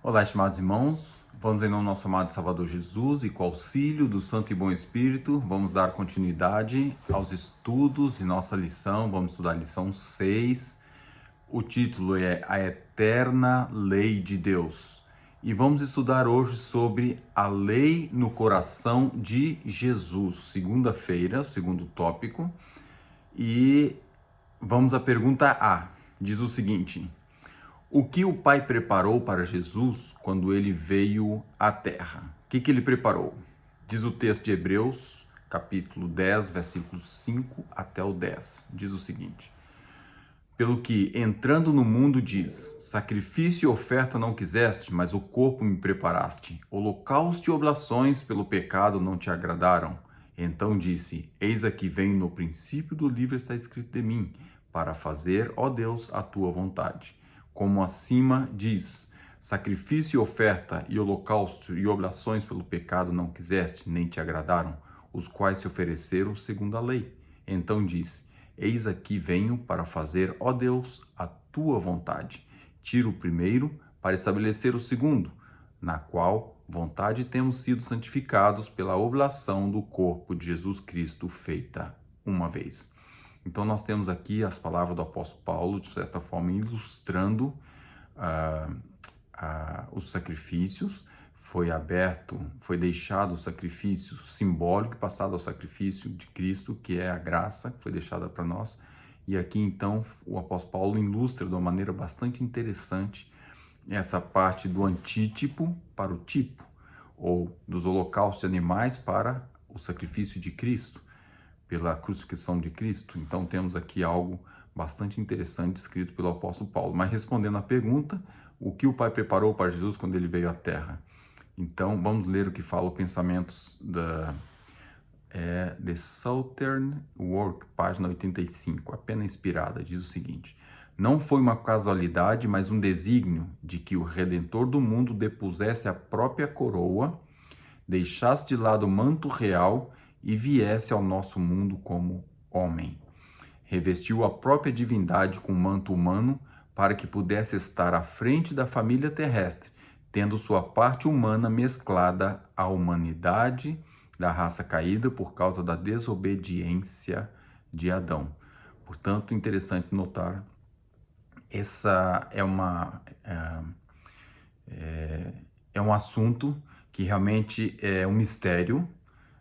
Olá, estimados irmãos, vamos em nome do nosso amado Salvador Jesus e com o auxílio do Santo e Bom Espírito, vamos dar continuidade aos estudos de nossa lição. Vamos estudar a lição 6, o título é A Eterna Lei de Deus. E vamos estudar hoje sobre a lei no coração de Jesus, segunda-feira, segundo tópico, e vamos à pergunta A, diz o seguinte: o que o Pai preparou para Jesus quando ele veio à Terra? O que ele preparou? Diz o texto de Hebreus, capítulo 10, versículos 5 até o 10. Diz o seguinte: pelo que, entrando no mundo, diz: sacrifício e oferta não quiseste, mas o corpo me preparaste. Holocausto e oblações pelo pecado não te agradaram. Então disse: eis aqui vem, no princípio do livro está escrito de mim, para fazer, ó Deus, a tua vontade. Como acima diz: sacrifício e oferta e holocausto e oblações pelo pecado não quiseste, nem te agradaram, os quais se ofereceram segundo a lei. Então disse: eis aqui venho para fazer, ó Deus, a tua vontade. Tiro o primeiro para estabelecer o segundo, na qual vontade temos sido santificados pela oblação do corpo de Jesus Cristo feita uma vez. Então nós temos aqui as palavras do apóstolo Paulo, de certa forma, ilustrando os sacrifícios. Foi deixado o sacrifício simbólico, passado ao sacrifício de Cristo, que é a graça que foi deixada para nós. E aqui então o apóstolo Paulo ilustra de uma maneira bastante interessante essa parte do antítipo para o tipo, ou dos holocaustos de animais para o sacrifício de Cristo, pela crucificação de Cristo. Então temos aqui algo bastante interessante escrito pelo apóstolo Paulo. Mas respondendo à pergunta, o que o Pai preparou para Jesus quando ele veio à Terra? Então vamos ler o que fala o Pensamentos da The Southern Work, página 85, a pena inspirada, diz o seguinte: não foi uma casualidade, mas um desígnio de que o Redentor do mundo depusesse a própria coroa, deixasse de lado o manto real e viesse ao nosso mundo como homem. Revestiu a própria divindade com manto humano para que pudesse estar à frente da família terrestre, tendo sua parte humana mesclada à humanidade da raça caída por causa da desobediência de Adão. Portanto, interessante notar, essa é um assunto que realmente é um mistério.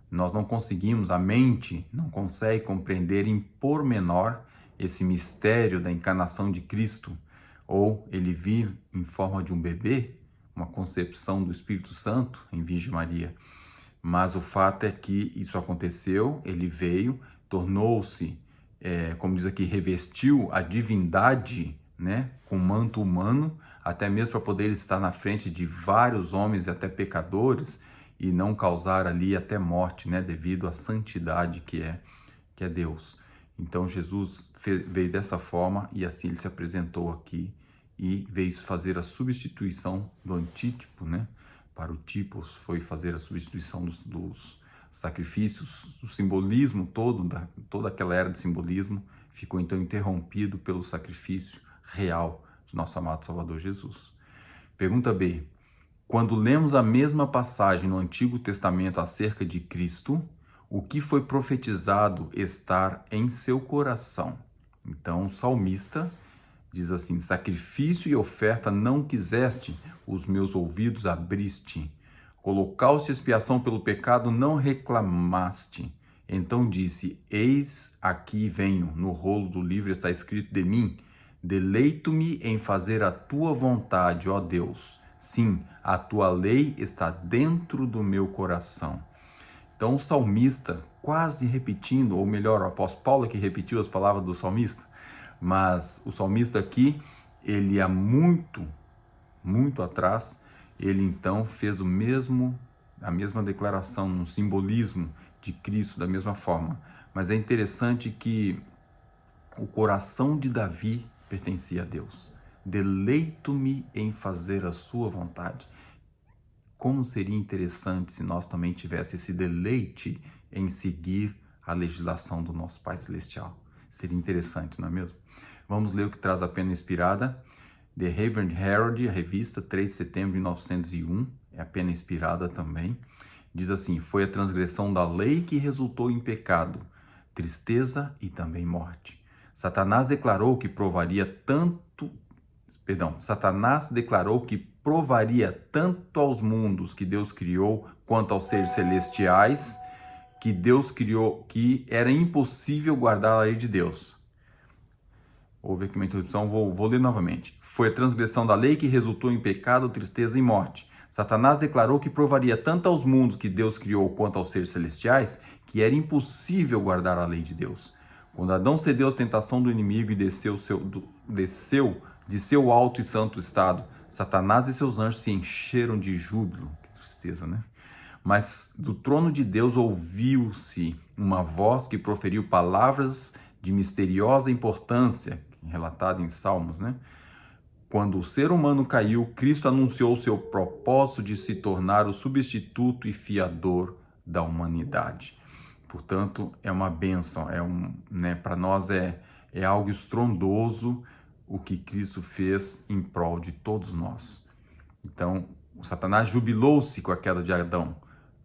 Nós não conseguimos, a mente não consegue compreender em pormenor esse mistério da encarnação de Cristo, ou ele vir em forma de um bebê, uma concepção do Espírito Santo em Virgem Maria. Mas o fato é que isso aconteceu, ele veio, tornou-se, como diz aqui, revestiu a divindade, né, com manto humano, até mesmo para poder estar na frente de vários homens e até pecadores, e não causar ali até morte, né, devido à santidade que é Deus. Então Jesus veio dessa forma e assim ele se apresentou aqui e veio fazer a substituição do antítipo, né? Para o tipo foi fazer a substituição dos sacrifícios, o simbolismo todo, toda aquela era de simbolismo ficou então interrompido pelo sacrifício real de nosso amado Salvador Jesus. Pergunta B. Quando lemos a mesma passagem no Antigo Testamento acerca de Cristo, o que foi profetizado estar em seu coração? Então, o salmista diz assim: sacrifício e oferta não quiseste, os meus ouvidos abriste. Holocausto e expiação pelo pecado não reclamaste. Então disse: eis aqui venho, no rolo do livro está escrito de mim: deleito-me em fazer a tua vontade, ó Deus. Sim, a tua lei está dentro do meu coração. Então o salmista, quase repetindo, ou melhor, o apóstolo Paulo que repetiu as palavras do salmista, mas o salmista aqui, ele há muito atrás, ele então fez a mesma declaração, um simbolismo de Cristo da mesma forma. Mas é interessante que o coração de Davi pertencia a Deus. Deleito-me em fazer a sua vontade. Como seria interessante se nós também tivéssemos esse deleite em seguir a legislação do nosso Pai Celestial. Seria interessante, não é mesmo? Vamos ler o que traz a pena inspirada. The Haven Herald, a revista, 3 de setembro de 1901, é apenas inspirada também. Diz assim: foi a transgressão da lei que resultou em pecado, tristeza e também morte. Satanás declarou que provaria tanto aos mundos que Deus criou quanto aos seres celestiais que Deus criou, que era impossível guardar a lei de Deus. Houve aqui uma interrupção, vou ler novamente. Foi a transgressão da lei que resultou em pecado, tristeza e morte. Satanás declarou que provaria tanto aos mundos que Deus criou quanto aos seres celestiais que era impossível guardar a lei de Deus. Quando Adão cedeu à tentação do inimigo e desceu de seu alto e santo estado, Satanás e seus anjos se encheram de júbilo. Que tristeza, né? Mas do trono de Deus ouviu-se uma voz que proferiu palavras de misteriosa importância, relatada em Salmos, né? Quando o ser humano caiu, Cristo anunciou o seu propósito de se tornar o substituto e fiador da humanidade. Portanto, é uma bênção, para nós é algo estrondoso o que Cristo fez em prol de todos nós. Então, o Satanás jubilou-se com a queda de Adão,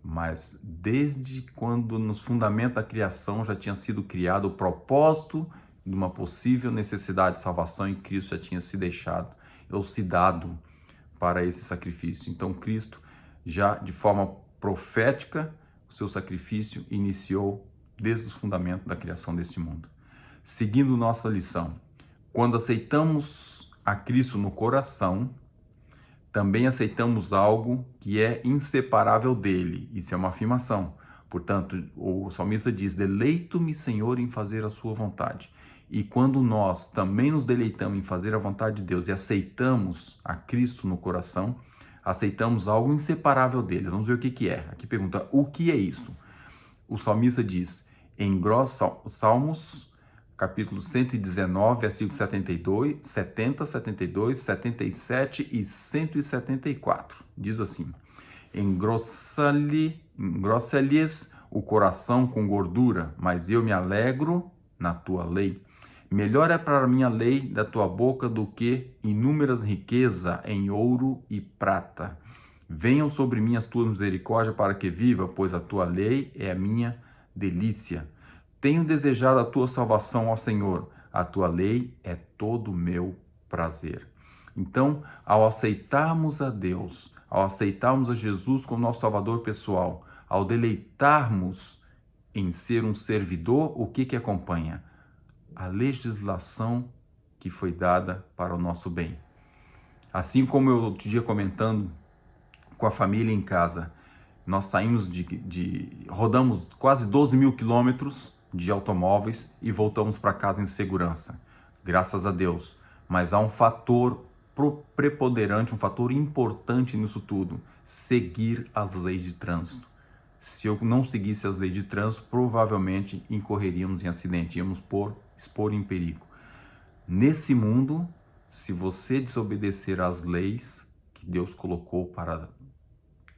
mas desde quando nos fundamentos da criação já tinha sido criado o propósito de uma possível necessidade de salvação e Cristo já tinha se deixado ou se dado para esse sacrifício. Então, Cristo já de forma profética, o seu sacrifício iniciou desde os fundamentos da criação deste mundo. Seguindo nossa lição, quando aceitamos a Cristo no coração, também aceitamos algo que é inseparável dele. Isso é uma afirmação. Portanto, o salmista diz: deleito-me, Senhor, em fazer a sua vontade. E quando nós também nos deleitamos em fazer a vontade de Deus e aceitamos a Cristo no coração, aceitamos algo inseparável dele. Vamos ver o que é. Aqui pergunta: o que é isso? O salmista diz em Salmos, capítulo 119, versículos 72, 70, 72, 77 e 174. Diz assim: engrossa-lhes o coração com gordura, mas eu me alegro na tua lei. Melhor é para mim a lei da tua boca do que inúmeras riquezas em ouro e prata. Venham sobre mim as tuas misericórdias para que viva, pois a tua lei é a minha delícia. Tenho desejado a tua salvação, ó Senhor. A tua lei é todo o meu prazer. Então, ao aceitarmos a Deus, ao aceitarmos a Jesus como nosso Salvador pessoal, ao deleitarmos em ser um servidor, o que acompanha? A legislação que foi dada para o nosso bem. Assim como eu outro dia comentando com a família em casa, nós saímos rodamos quase 12 mil quilômetros de automóveis e voltamos para casa em segurança, graças a Deus. Mas há um fator preponderante, um fator importante nisso tudo: seguir as leis de trânsito. Se eu não seguisse as leis de trânsito, provavelmente incorreríamos em acidente, íamos expor em perigo. Nesse mundo, se você desobedecer às leis que Deus colocou para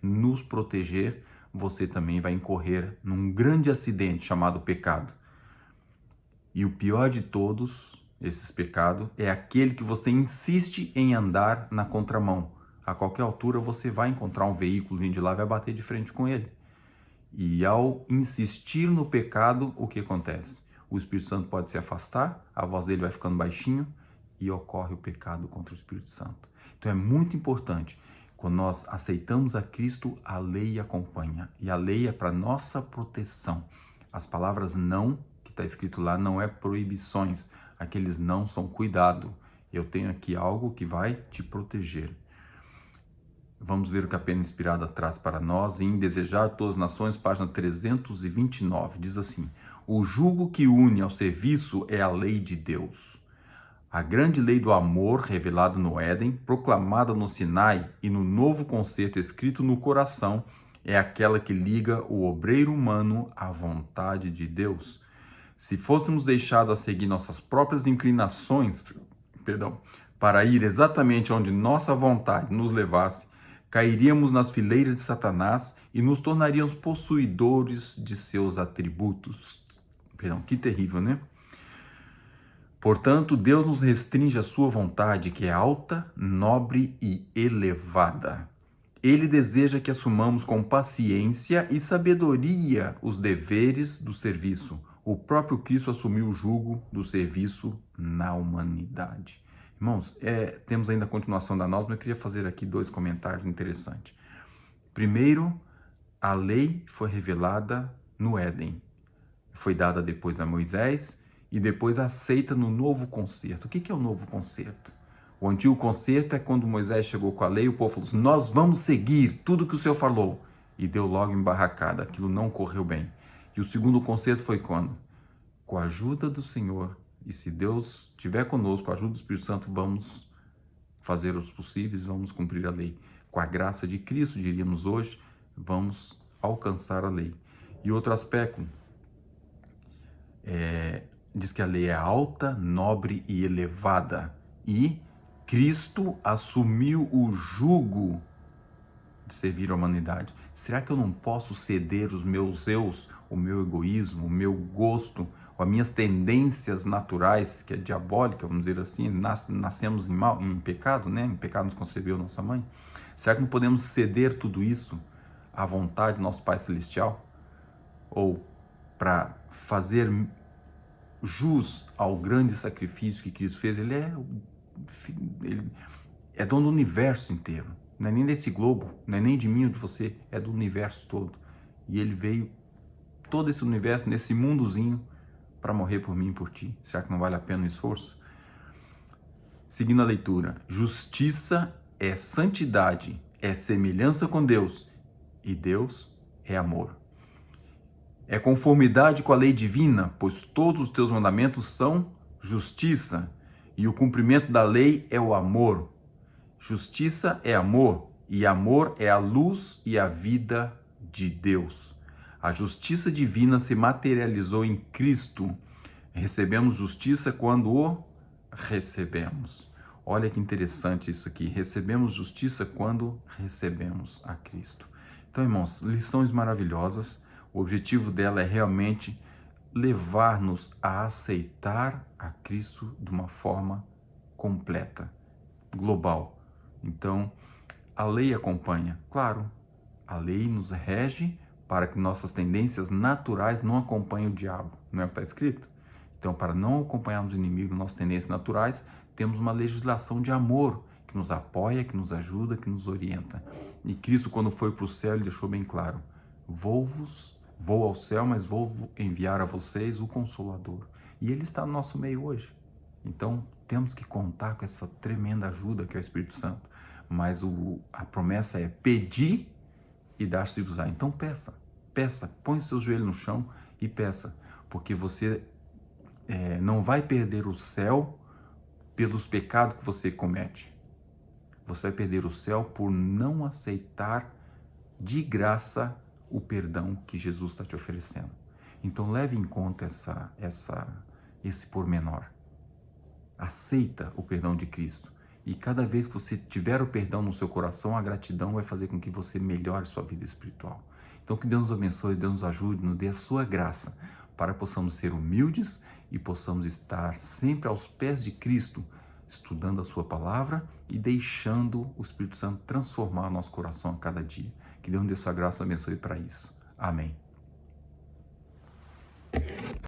nos proteger, você também vai incorrer num grande acidente chamado pecado. E o pior de todos esses pecados é aquele que você insiste em andar na contramão. A qualquer altura você vai encontrar um veículo vindo de lá e vai bater de frente com ele. E ao insistir no pecado, o que acontece? O Espírito Santo pode se afastar, a voz dele vai ficando baixinho e ocorre o pecado contra o Espírito Santo. Então é muito importante. Quando nós aceitamos a Cristo, a lei acompanha. E a lei é para nossa proteção. As palavras não, que está escrito lá, não é proibições. Aqueles não são cuidado. Eu tenho aqui algo que vai te proteger. Vamos ver o que a pena inspirada traz para nós em Desejar Todas as Nações, página 329. Diz assim: o jugo que une ao serviço é a lei de Deus. A grande lei do amor revelada no Éden, proclamada no Sinai e no novo concerto escrito no coração, é aquela que liga o obreiro humano à vontade de Deus. Se fôssemos deixados a seguir nossas próprias inclinações, para ir exatamente onde nossa vontade nos levasse, cairíamos nas fileiras de Satanás e nos tornaríamos possuidores de seus atributos. Que terrível, né? Portanto, Deus nos restringe a sua vontade, que é alta, nobre e elevada. Ele deseja que assumamos com paciência e sabedoria os deveres do serviço. O próprio Cristo assumiu o jugo do serviço na humanidade. Irmãos, temos ainda a continuação da nós, mas eu queria fazer aqui 2 comentários interessantes. Primeiro, a lei foi revelada no Éden. Foi dada depois a Moisés e depois aceita no novo concerto. O que é o novo concerto? O antigo concerto é quando Moisés chegou com a lei, o povo falou assim, nós vamos seguir tudo que o Senhor falou. E deu logo embarracada, aquilo não correu bem. E o segundo concerto foi quando? Com a ajuda do Senhor, e se Deus estiver conosco, com a ajuda do Espírito Santo, vamos fazer os possíveis, vamos cumprir a lei. Com a graça de Cristo, diríamos hoje, vamos alcançar a lei. E outro aspecto, diz que a lei é alta, nobre e elevada. E Cristo assumiu o jugo de servir a humanidade. Será que eu não posso ceder os meus eus, o meu egoísmo, o meu gosto, as minhas tendências naturais, que é diabólica, vamos dizer assim, nascemos em pecado, né? Em pecado nos concebeu nossa mãe. Será que não podemos ceder tudo isso à vontade do nosso Pai Celestial? Ou para fazer jus ao grande sacrifício que Cristo fez, ele é dono do universo inteiro, não é nem desse globo, não é nem de mim ou de você, é do universo todo. E ele veio, todo esse universo, nesse mundozinho, para morrer por mim e por ti. Será que não vale a pena o esforço? Seguindo a leitura, justiça é santidade, é semelhança com Deus, e Deus é amor. É conformidade com a lei divina, pois todos os teus mandamentos são justiça, e o cumprimento da lei é o amor. Justiça é amor, e amor é a luz e a vida de Deus. A justiça divina se materializou em Cristo. Recebemos justiça quando o recebemos. Olha que interessante isso aqui. Recebemos justiça quando recebemos a Cristo. Então, irmãos, lições maravilhosas. O objetivo dela é realmente levar-nos a aceitar a Cristo de uma forma completa, global. Então, a lei acompanha. Claro, a lei nos rege para que nossas tendências naturais não acompanhem o diabo. Não é o que está escrito? Então, para não acompanharmos o inimigo, nossas tendências naturais, temos uma legislação de amor que nos apoia, que nos ajuda, que nos orienta. E Cristo, quando foi para o céu, ele deixou bem claro: vou ao céu, mas vou enviar a vocês o Consolador. E ele está no nosso meio hoje. Então, temos que contar com essa tremenda ajuda que é o Espírito Santo. Mas a promessa é pedir e dar-se-vos-á. Então peça, põe seus joelhos no chão e peça, porque você não vai perder o céu pelos pecados que você comete. Você vai perder o céu por não aceitar de graça o perdão que Jesus está te oferecendo. Então leve em conta esse pormenor. Aceita o perdão de Cristo. E cada vez que você tiver o perdão no seu coração, a gratidão vai fazer com que você melhore sua vida espiritual. Então que Deus nos abençoe, Deus nos ajude, nos dê a sua graça, para que possamos ser humildes e possamos estar sempre aos pés de Cristo, estudando a sua palavra e deixando o Espírito Santo transformar nosso coração a cada dia. Que Deus nos dê sua graça e abençoe para isso. Amém.